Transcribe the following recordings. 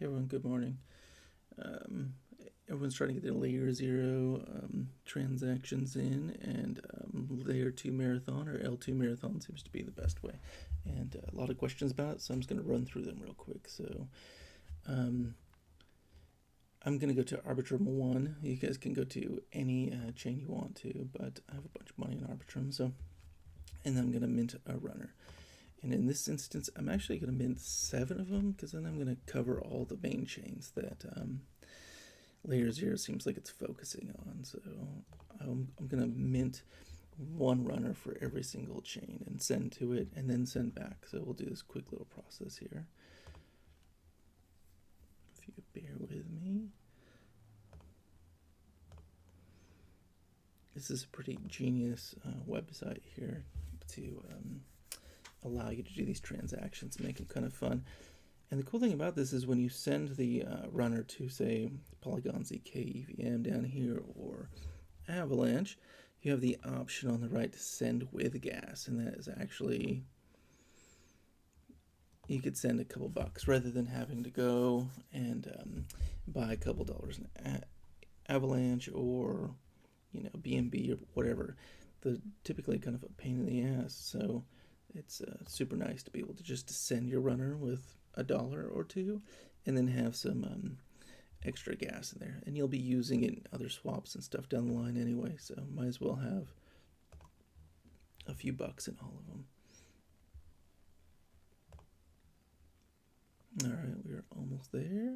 Hey everyone, good morning. Um, Everyone's trying to get their LayerZero transactions in, and Layer2marathon or L2marathon seems to be the best way. And a lot of questions about it, so I'm just going to run through them real quick. So um, I'm going to go to Arbitrum 1. You guys can go to any chain you want to, but I have a bunch of money in Arbitrum, so. And then I'm going to mint a runner. And in this instance, I'm actually going to mint 7 of them, because then I'm going to cover all the main chains that LayerZero seems like it's focusing on. So I'm going to mint 1 runner for every single chain and send to it and then send back. So we'll do this quick little process here. If you could bear with me. This is a pretty genius website here to allow you to do these transactions and make them kind of fun. And the cool thing about this is when you send the runner to, say, Polygon ZK EVM down here or Avalanche, you have the option on the right to send with gas, and that is actually, you could send a couple bucks rather than having to go and buy a couple dollars in Avalanche or BNB or whatever. The typically kind of a pain in the ass, so it's super nice to be able to just send your runner with $1 or $2 and then have some extra gas in there, and you'll be using it in other swaps and stuff down the line anyway, so might as well have a few bucks in all of them. Alright, we are almost there.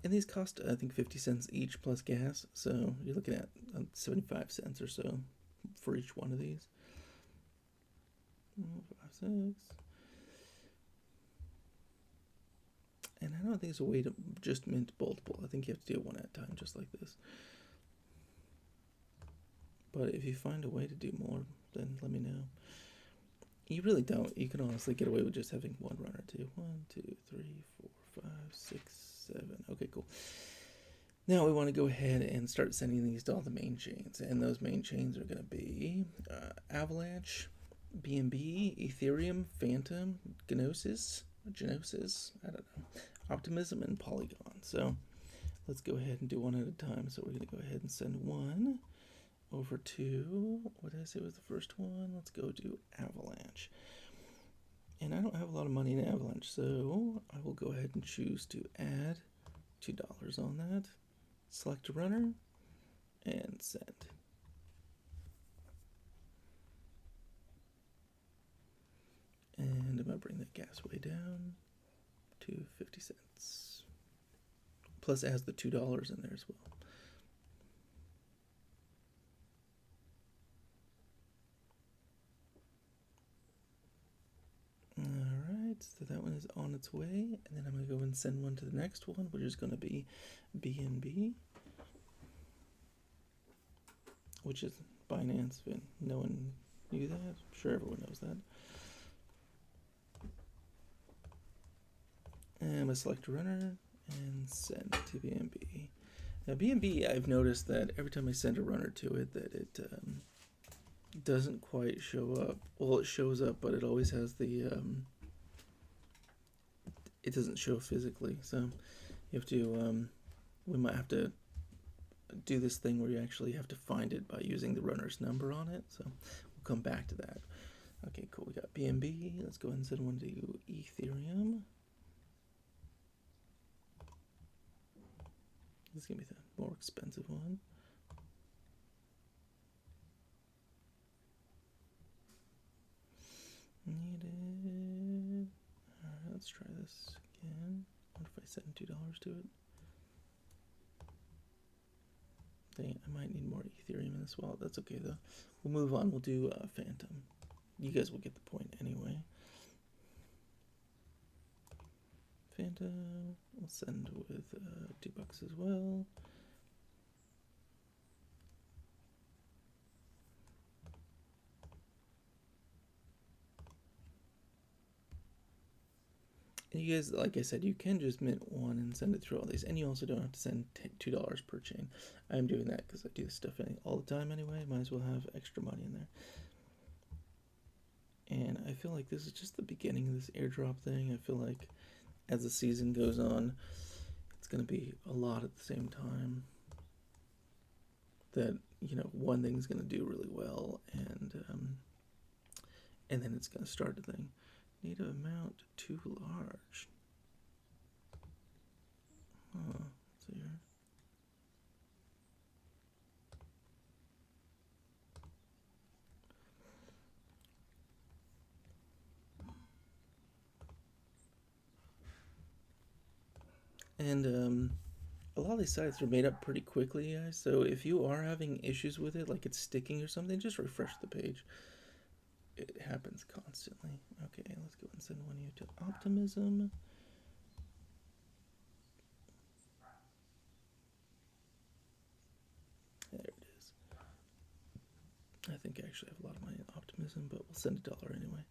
And these cost, I think, 50 cents each plus gas, so you're looking at 75 cents or so for each one of these. 5, 6. And I don't think there's a way to just mint multiple. I think you have to do it one at a time, just like this. But if you find a way to do more, then let me know. You really don't. You can honestly get away with just having 1 runner too. 1, 2, 3, 4, 5, 6, 7. Okay, cool. Now we want to go ahead and start sending these to all the main chains, and those main chains are going to be Avalanche, BNB, Ethereum, Phantom, Gnosis, I don't know, Optimism, and Polygon. So let's go ahead and do one at a time. So we're going to go ahead and send 1 over to, what did I say was the first one? Let's go to Avalanche. And I don't have a lot of money in Avalanche, so I will go ahead and choose to add $2 on that. Select a runner and send. And I'm going to bring that gas way down to 50 cents. Plus it has the $2 in there as well. Alright, so that one is on its way. And then I'm going to go and send one to the next one, which is going to be BNB. Which is Binance. No one knew that. I'm sure everyone knows that. And I'm going to select a runner and send to BNB. Now BNB, I've noticed that every time I send a runner to it, that it doesn't quite show up. Well, it shows up, but it always has the, it doesn't show physically. So you have to, we might have to do this thing where you actually have to find it by using the runner's number on it. So we'll come back to that. Okay, cool. We got BNB. Let's go ahead and send one to Ethereum. This is going to be the more expensive one. Needed. Alright, let's try this again. What if I send $2 to it? Dang it, I might need more Ethereum in this wallet. That's okay though. We'll move on. We'll do Phantom. You guys will get the point anyway. Phantom. We'll send with $2 as well. And you guys, like I said, you can just mint 1 and send it through all these, and you also don't have to send $2 per chain. I'm doing that because I do this stuff all the time anyway. Might as well have extra money in there. And I feel like this is just the beginning of this airdrop thing. I feel like as the season goes on, it's going to be a lot at the same time. That, you know, one thing's going to do really well, and then it's going to start to think, need an amount too large. Huh, let's see here. And a lot of these sites are made up pretty quickly, guys. So if you are having issues with it, like it's sticking or something, just refresh the page. It happens constantly. Okay, let's go and send one of you to Optimism. There it is. I think I actually have a lot of money in Optimism, but we'll send $1 anyway.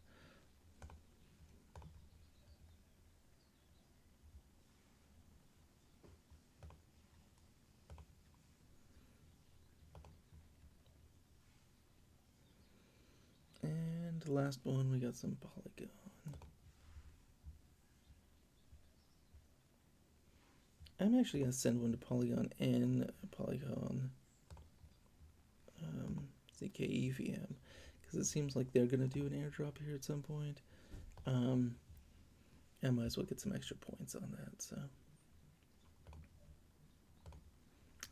And the last one, we got some Polygon. I'm actually going to send one to Polygon and Polygon ZKEVM, because it seems like they're going to do an airdrop here at some point. I might as well get some extra points on that. So,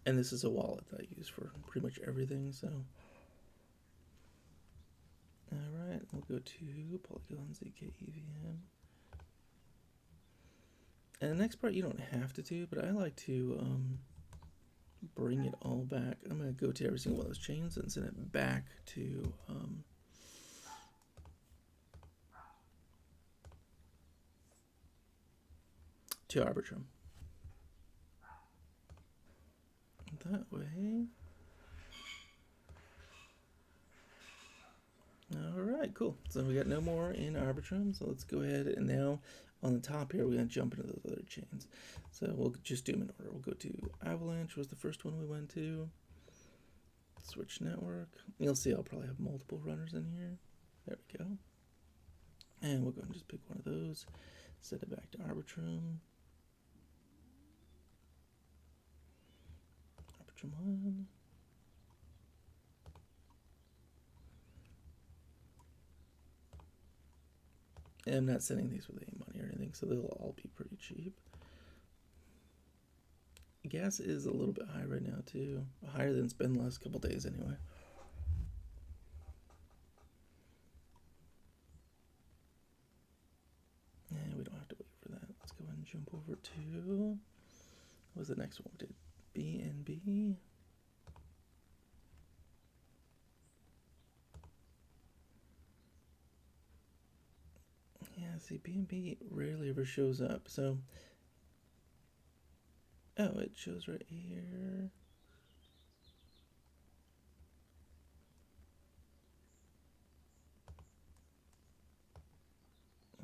and this is a wallet that I use for pretty much everything. So, all right, we'll go to Polygon ZKEVM. And the next part you don't have to do, but I like to bring it all back. I'm going to go to every single one of those chains and send it back to Arbitrum. That way. All right, cool. So we got no more in Arbitrum. So let's go ahead and now on the top here, we're going to jump into those other chains. So we'll just do them in order. We'll go to Avalanche was the first one we went to. Switch network. You'll see I'll probably have multiple runners in here. There we go. And we'll go and just pick one of those. Set it back to Arbitrum. Arbitrum 1. And I'm not sending these with any money or anything, so they'll all be pretty cheap. Gas is a little bit high right now too. Higher than it's been the last couple days anyway. And we don't have to wait for that. Let's go ahead and jump over to, what was the next one we did? BNB. Yeah, see, BNB rarely ever shows up, so. Oh, it shows right here.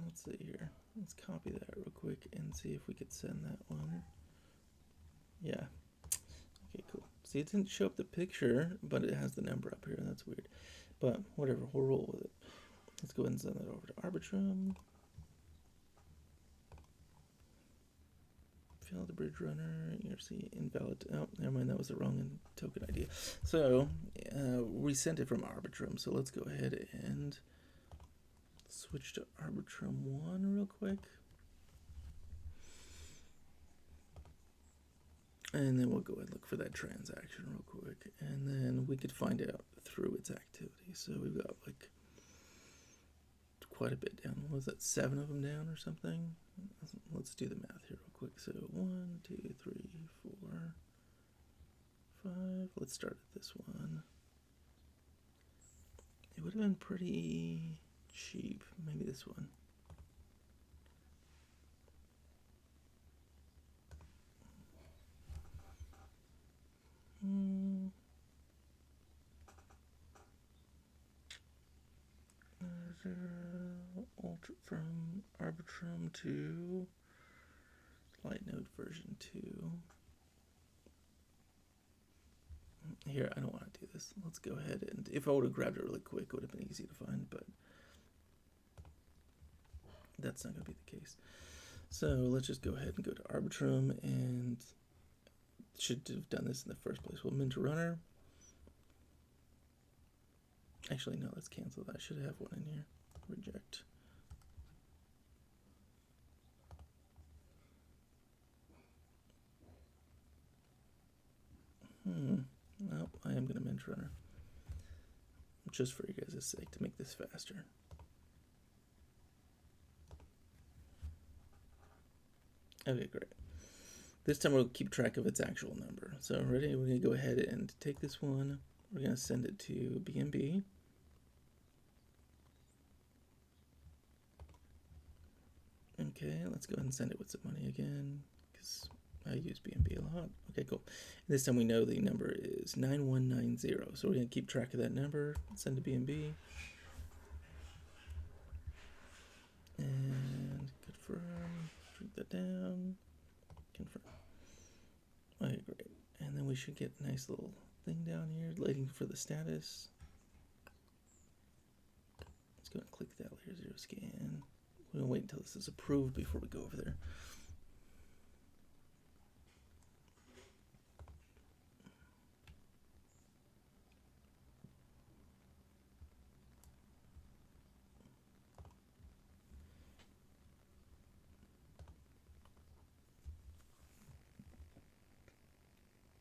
Let's see here. Let's copy that real quick and see if we could send that one. Yeah. Okay, cool. See, it didn't show up the picture, but it has the number up here. That's weird. But whatever, we'll roll with it. Let's go ahead and send that over to Arbitrum. Failed the bridge runner. ERC invalid. Oh, never mind. That was the wrong token ID. So we sent it from Arbitrum. So let's go ahead and switch to Arbitrum 1 real quick. And then we'll go ahead and look for that transaction real quick. And then we could find out through its activity. So we've got like quite a bit down. Was that 7 of them down or something? Let's do the math here real quick. So 1, 2, 3, 4, 5. Let's start at this one. It would have been pretty cheap. Maybe this one. Ultra from Arbitrum to Light Node version 2. Here, I don't want to do this. Let's go ahead and, if I would have grabbed it really quick, it would have been easy to find, but that's not going to be the case. So let's just go ahead and go to Arbitrum, and should have done this in the first place. We'll mint a runner. Actually, no, let's cancel that. I should have one in here. Reject. Nope, I am going to mint runner. Just for you guys' sake, to make this faster. Okay, great. This time we'll keep track of its actual number. So ready? We're going to go ahead and take this one. We're going to send it to BNB. Okay, let's go ahead and send it with some money again, because I use BNB a lot. Okay, cool. This time we know the number is 9190. So we're going to keep track of that number, send to BNB. And confirm, shrink that down, confirm. Okay, great. And then we should get a nice little thing down here, waiting for the status. Let's go and click that LayerZero scan. We're gonna wait until this is approved before we go over there.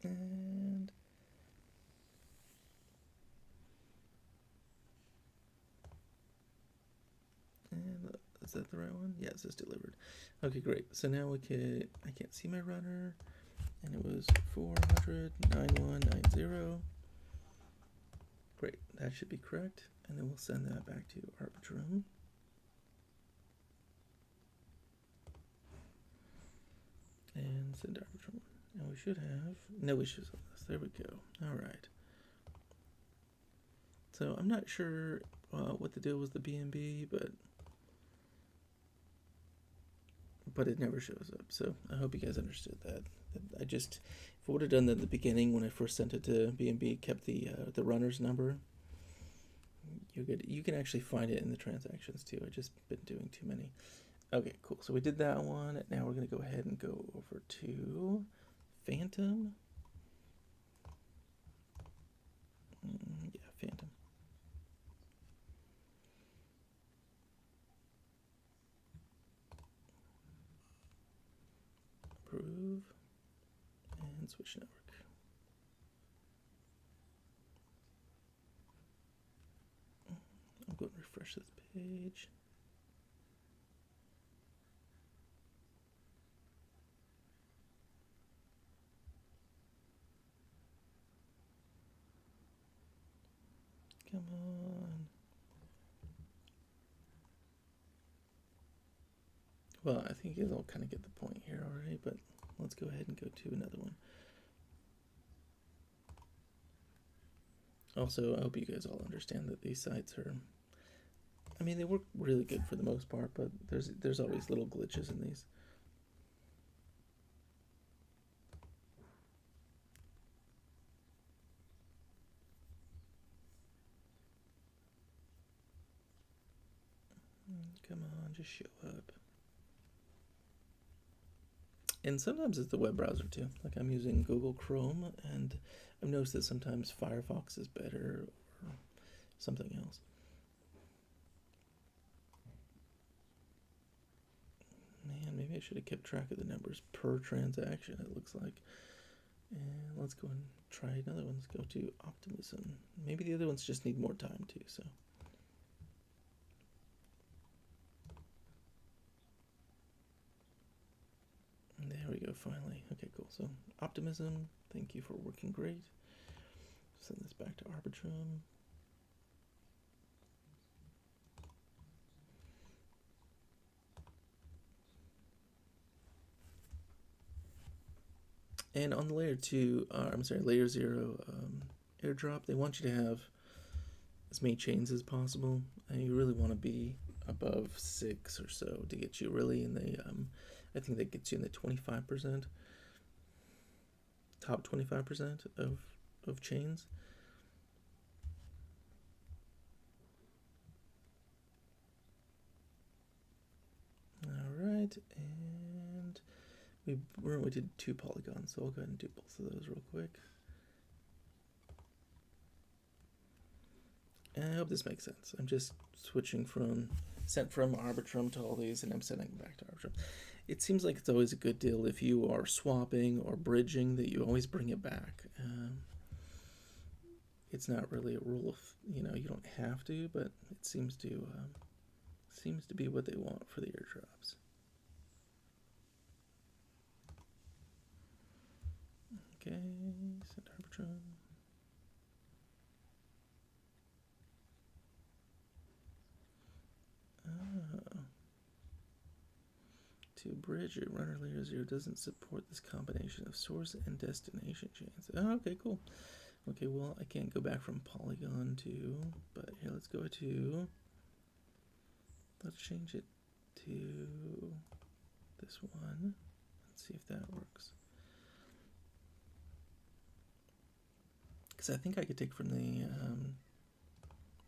And is that the right one? Yes, it's delivered. Okay, great. So now we could, I can't see my runner, and it was 4009190. Great, that should be correct. And then we'll send that back to Arbitrum. And send to Arbitrum. And we should have no issues on this. There we go. All right. So I'm not sure what the deal was the BNB, but it never shows up. So I hope you guys understood that. I just, if I would have done that at the beginning when I first sent it to BNB, kept the runner's number, you can actually find it in the transactions too. I've just been doing too many. Okay, cool. So we did that one. Now we're going to go ahead and go over to Phantom. Yeah, Phantom. Approve. And switch network. I'm going to refresh this page. Come on. Well, I think you'll kind of get the point here already, but let's go ahead and go to another one. Also, I hope you guys all understand that these sites are, I mean, they work really good for the most part, but there's always little glitches in these. Come on, just show up. And sometimes it's the web browser too. Like I'm using Google Chrome, and I've noticed that sometimes Firefox is better or something else. Man, maybe I should have kept track of the numbers per transaction, it looks like. And let's go and try another one. Let's go to Optimism. Maybe the other ones just need more time too, so. There we go, finally. Okay, cool. So Optimism, thank you for working great. Send this back to Arbitrum. And on the LayerZero airdrop, they want you to have as many chains as possible, and you really want to be above 6 or so to get you really in the, I think that gets you in the 25%, top 25% of chains. All right, and we did 2 polygons, so I'll go ahead and do both of those real quick. And I hope this makes sense. I'm just switching sent from Arbitrum to all these, and I'm sending back to Arbitrum. It seems like it's always a good deal if you are swapping or bridging that you always bring it back. It's not really a rule of, you don't have to, but it seems to be what they want for the airdrops. Okay, send Arbitrum. To bridge it, runner LayerZero doesn't support this combination of source and destination chains. Oh, okay, cool. Okay, well, I can't go back from polygon to, but here, let's change it to this one. Let's see if that works. Because I think I could take from the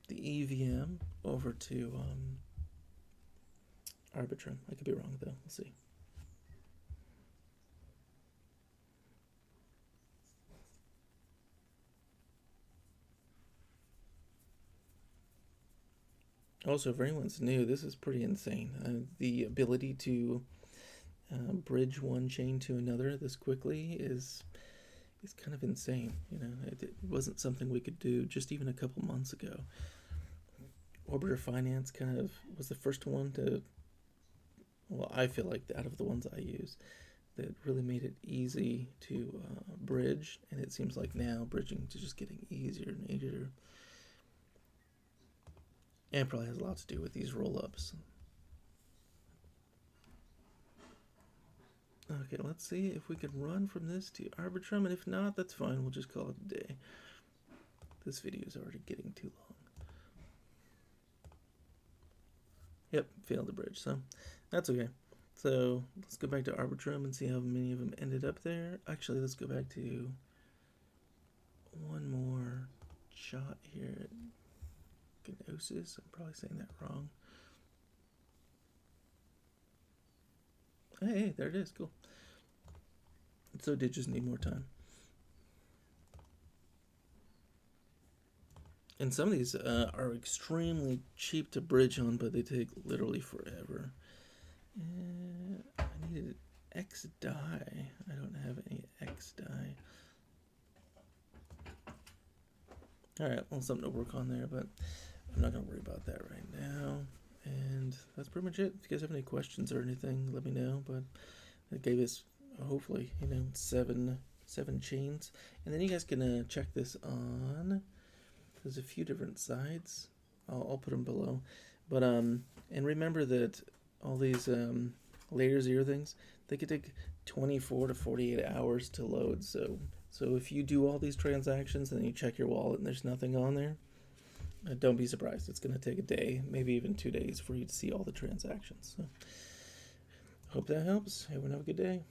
EVM over to Arbitrum. I could be wrong though. We'll see. Also, if anyone's new, this is pretty insane. The ability to bridge one chain to another this quickly is kind of insane. It wasn't something we could do just even a couple months ago. Orbiter Finance kind of was the first one to, well, I feel like out of the ones I use, that really made it easy to bridge, and it seems like now bridging is just getting easier and easier. And it probably has a lot to do with these roll-ups. Okay, let's see if we can run from this to Arbitrum, and if not, that's fine. We'll just call it a day. This video is already getting too long. Yep, failed the bridge, so that's okay. So let's go back to Arbitrum and see how many of them ended up there. Actually, let's go back to one more shot here. Gnosis, I'm probably saying that wrong. Hey, there it is, cool. So it did just need more time. And some of these are extremely cheap to bridge on, but they take literally forever. I needed X die. I don't have any X die. Alright, well, something to work on there, but I'm not going to worry about that right now. And that's pretty much it. If you guys have any questions or anything, let me know. But it gave us, hopefully, 7 chains. And then you guys can check this on. There's a few different sites. I'll put them below. But and remember that all these LayerZero things, they could take 24 to 48 hours to load. So if you do all these transactions and then you check your wallet and there's nothing on there, don't be surprised. It's going to take a day, maybe even 2 days for you to see all the transactions. So hope that helps. Everyone have a good day.